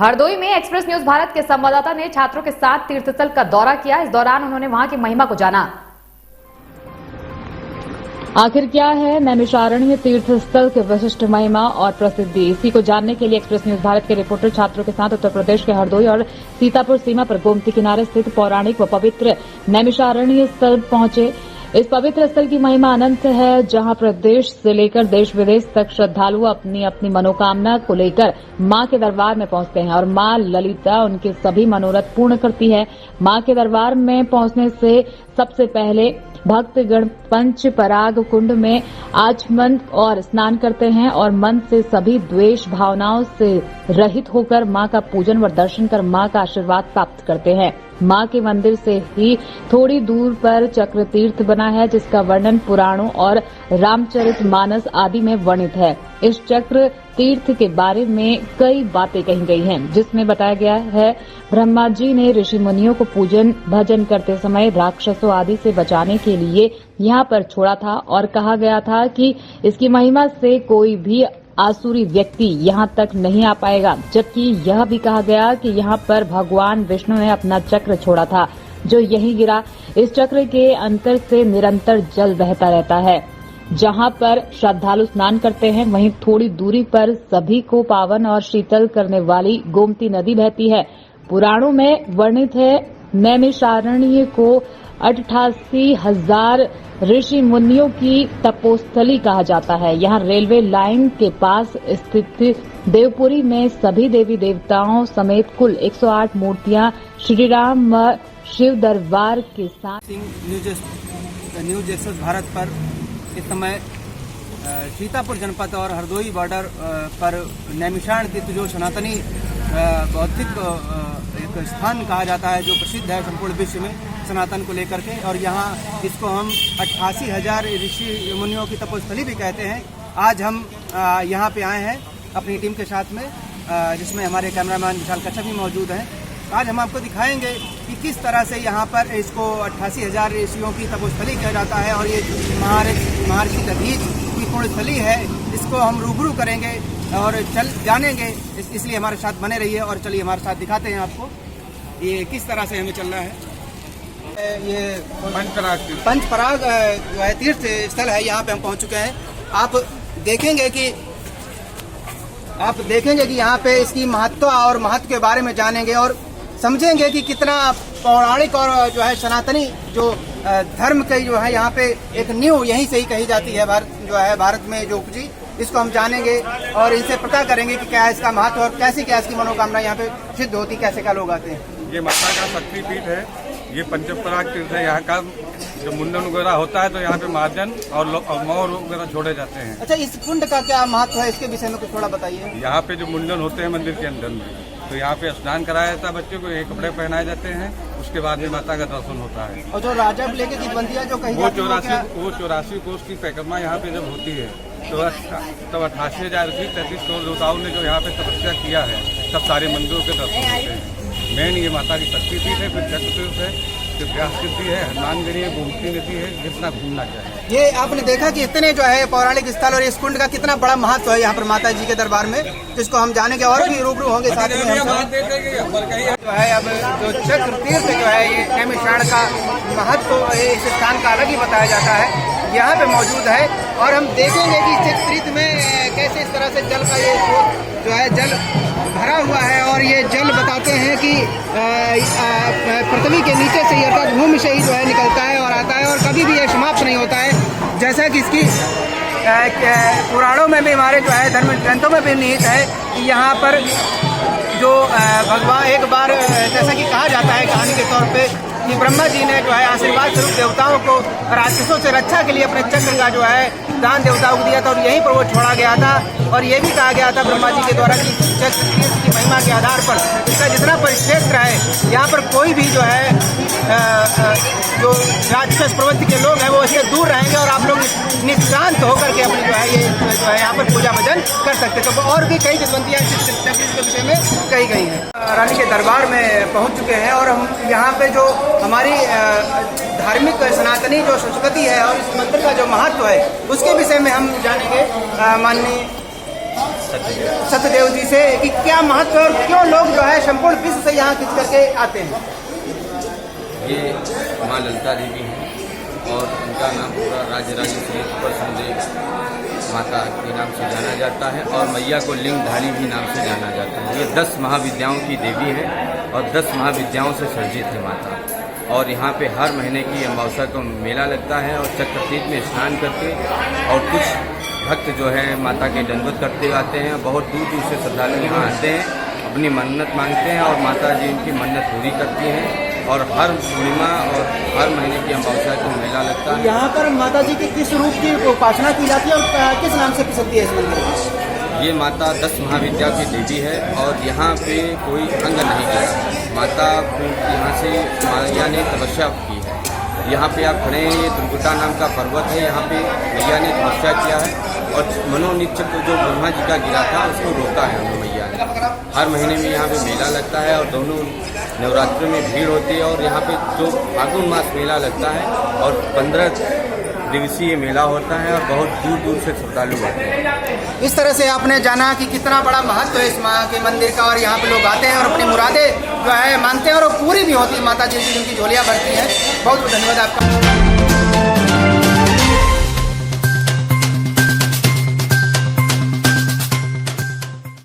हरदोई में express news Bharat के संवाददाता ने छात्रों के साथ तीर्थस्थल का दौरा किया। इस दौरान उन्होंने वहां की महिमा को जाना। आखिर क्या है नैमिषारण्य तीर्थस्थल के विशिष्ट महिमा और प्रसिद्धि, इसी को जानने के लिए एक्सप्रेस न्यूज भारत के रिपोर्टर छात्रों के साथ उत्तर प्रदेश के हरदोई और सीतापुर सीमा पर गोमती किनारे स्थित पौराणिक व पवित्र नैमिषारण्य स्थल पहुंचे। इस पवित्र स्थल की महिमा अनंत है, जहां प्रदेश से लेकर देश विदेश तक श्रद्धालु अपनी अपनी मनोकामना को लेकर मां के दरबार में पहुंचते हैं और मां ललिता उनके सभी मनोरथ पूर्ण करती है। मां के दरबार में पहुंचने से सबसे पहले भक्तगण पंच पराग कुंड में आचमन और स्नान करते हैं और मन से सभी द्वेष भावनाओं से रहित होकर मां का पूजन व दर्शन कर मां का आशीर्वाद प्राप्त करते हैं। मां के मंदिर से ही थोड़ी दूर पर चक्र तीर्थ बना है, जिसका वर्णन पुराणों और रामचरितमानस आदि में वर्णित है। इस चक्र तीर्थ के बारे में कई बातें कही गई हैं, जिसमें बताया गया है ब्रह्मा जी ने ऋषि मुनियों को पूजन भजन करते समय राक्षसों आदि से बचाने के लिए यहाँ पर छोड़ा था और कहा गया था कि इसकी महिमा से कोई भी आसुरी व्यक्ति यहाँ तक नहीं आ पाएगा। जबकि यह भी कहा गया कि यहाँ पर भगवान विष्णु ने अपना चक्र छोड़ा था, जो यहीं गिरा। इस चक्र के अंतर से निरंतर जल बहता रहता है, जहां पर श्रद्धालु स्नान करते हैं। वहीं थोड़ी दूरी पर सभी को पावन और शीतल करने वाली गोमती नदी बहती है। पुराणों में वर्णित है नैमिषारण्य को 88,000 ऋषि मुनियों की तपोस्थली कहा जाता है। यहाँ रेलवे लाइन के पास स्थित देवपुरी में सभी देवी देवताओं समेत कुल 108 मूर्तियां श्री राम व शिव दरबार के साथ। न्यूज एक्सप्रेस भारत पर इस समय सीतापुर जनपद और हरदोई बॉर्डर पर नैमिषारण्य तीर्थ जो सनातनी बौद्धिक एक स्थान कहा जाता है, जो प्रसिद्ध है संपूर्ण विश्व में सनातन को लेकर के, और यहाँ इसको हम 88,000 ऋषि मुनियों की तपोस्थली भी कहते हैं। आज हम यहाँ पे आए हैं अपनी टीम के साथ में, जिसमें हमारे कैमरामैन विशाल कच्छप भी मौजूद हैं। आज हम आपको दिखाएंगे कि किस तरह से यहाँ पर इसको 88,000 ऋषियों की तपोस्थली कहा जाता है और ये महर्षि दधीच की पुण्यस्थली है। इसको हम रूबरू करेंगे और जानेंगे, इसलिए हमारे साथ बने रहिए। और चलिए हमारे साथ दिखाते हैं आपको ये किस तरह से हमें चलना है। ये पंचपराग जो है तीर्थ स्थल है, यहाँ पे हम पहुँच चुके हैं। आप देखेंगे कि यहाँ पे इसकी महत्व और महत्व के बारे में जानेंगे और समझेंगे कि कितना पौराणिक और जो है सनातनी जो धर्म के जो है यहाँ पे एक नींव यहीं से ही कही जाती है। भारत में जो उपजी, इसको हम जानेंगे और इनसे पता करेंगे कि क्या है इसका महत्व और कैसे क्या इसकी मनोकामना यहाँ पे सिद्ध होती, कैसे क्या लोग आते हैं। ये माता का शक्तिपीठ है, ये पंचपराग तीर्थ है। यहाँ का जो मुंडन वगैरह होता है तो यहाँ पे महाजन और मोर वगैरह छोड़े जाते हैं। अच्छा, इस कुंड का क्या महत्व है, इसके विषय में कुछ थोड़ा बताइए। यहाँ पे जो मुंडन होते हैं मंदिर के अंदर में, तो यहाँ पे स्नान कराया जाता है, बच्चों को ये कपड़े पहनाए जाते हैं, उसके बाद में माता का दर्शन होता है। और जो राजा लेके की बंदियां जो कही जाती है, वो 84 कोष की परिक्रमा यहाँ पे जब होती है तो तब 88,000 की 33 करोड़ देवताओं ने जो यहाँ पे तपस्या किया है, तब सारे मंदिरों के दर्शन होते हैं। मेन ये माता की शक्तिपीठ है, फिर चक्र तीर्थ है, फिर व्यास सिद्धि है, हनुमानगढ़ी है, गोमती नदी है, जितना घूमना चाहिए। ये आपने देखा कि इतने जो है पौराणिक स्थल और इस कुंड का कितना बड़ा महत्व है यहाँ पर माता जी के दरबार में, जिसको हम जानेंगे और भी रूबरू होंगे साथ में। जो है अब जो चक्र तीर्थ जो है ये नैमिषारण्य का महत्व इस स्थान का अलग ही बताया जाता है, यहाँ पे मौजूद है। और हम देखेंगे कि चक्र तीर्थ में कैसे इस तरह से जल का ये जो है जल भरा हुआ है और ये जल बताते हैं कि पृथ्वी के नीचे से अर्थात भूमि से ही जो है निकलता है और आता है और कभी भी ये समाप्त नहीं होता है। जैसा कि इसकी पुराणों में भी, हमारे जो है धर्म ग्रंथों में भी निहित है कि यहाँ पर जो भगवान एक बार जैसा कि कहा जाता है कहानी के तौर पे कि ब्रह्मा जी ने जो है आशीर्वाद स्वरूप देवताओं को राक्षसों से रक्षा के लिए अपने चक्र का जो है दान देवताओं को दिया था और यहीं पर वो छोड़ा गया था। और ये भी कहा गया था ब्रह्मा जी के द्वारा कि चक्र तीर्थ की महिमा के आधार पर इसका जितना परिक्षेत्र है, यहाँ पर कोई भी जो है जो राक्षस प्रवृत्ति के लोग हैं वो इससे दूर रहेंगे और आप लोग निशांत होकर के अपनी जो है ये जो है यहाँ पर पूजा भजन कर सकते। तो और भी कई जसवंतियाँ चक्र के विषय में कही गई हैं। रानी के दरबार में पहुँच चुके हैं और हम यहाँ पे जो हमारी धार्मिक सनातनी जो संस्कृति है और इस मंदिर का जो महत्व है उसके विषय में हम जानेंगे। माननीय सत्यदेव जी से कि क्या महत्व और क्यों लोग जो है संपूर्ण विश्व से यहाँ खींच करके आते हैं? ये माँ ललिता देवी हैं और उनका नाम पूरा राजराजेश्वरी प्रसन्न माता के नाम से जाना जाता है और मैया को लिंगधारी भी नाम से जाना जाता है। ये 10 महाविद्याओं की देवी है और 10 महाविद्याओं से सर्जित है माता। और यहाँ पे हर महीने की अमावस्या को मेला लगता है और चक्रतीर्थ में स्नान करके और कुछ भक्त जो है माता के दंडवत करते आते हैं। बहुत दूर दूर से श्रद्धालु यहाँ आते हैं, अपनी मन्नत मांगते हैं और माता जी उनकी मन्नत पूरी करती हैं। और हर पूर्णिमा और हर महीने की अमावस्या को मेला लगता है। यहाँ पर माता जी के किस रूप की उपासना की जाती है और किस नाम से प्रसिद्ध है इस मंदिर में? ये माता 10 महाविद्या की देवी है और यहाँ पे कोई अंग नहीं गया। माता को यहाँ से मैया ने तपस्या की है। यहाँ पे आप खड़े हैं, ये त्रिकुटा नाम का पर्वत है। यहाँ पे मैया ने तपस्या किया है और मनोनीत चक्र जो ब्रह्मा जी का गिरा था उसको रोका है हम मैया ने। हर महीने में यहाँ पे मेला लगता है और दोनों नवरात्रि में भीड़ होती है। और यहाँ पे जो फागुन मास मेला लगता है और 15 दिवसीय मेला होता है और बहुत दूर दूर से श्रद्धालु आते हैं। इस तरह से आपने जाना कि कितना बड़ा महत्व है इस माँ के मंदिर का और यहाँ पे लोग आते हैं और अपनी मुरादें जो है मांगते हैं और वो पूरी भी होती है। माता जी की जिनकी झोलियाँ भरती हैं। बहुत बहुत धन्यवाद आपका।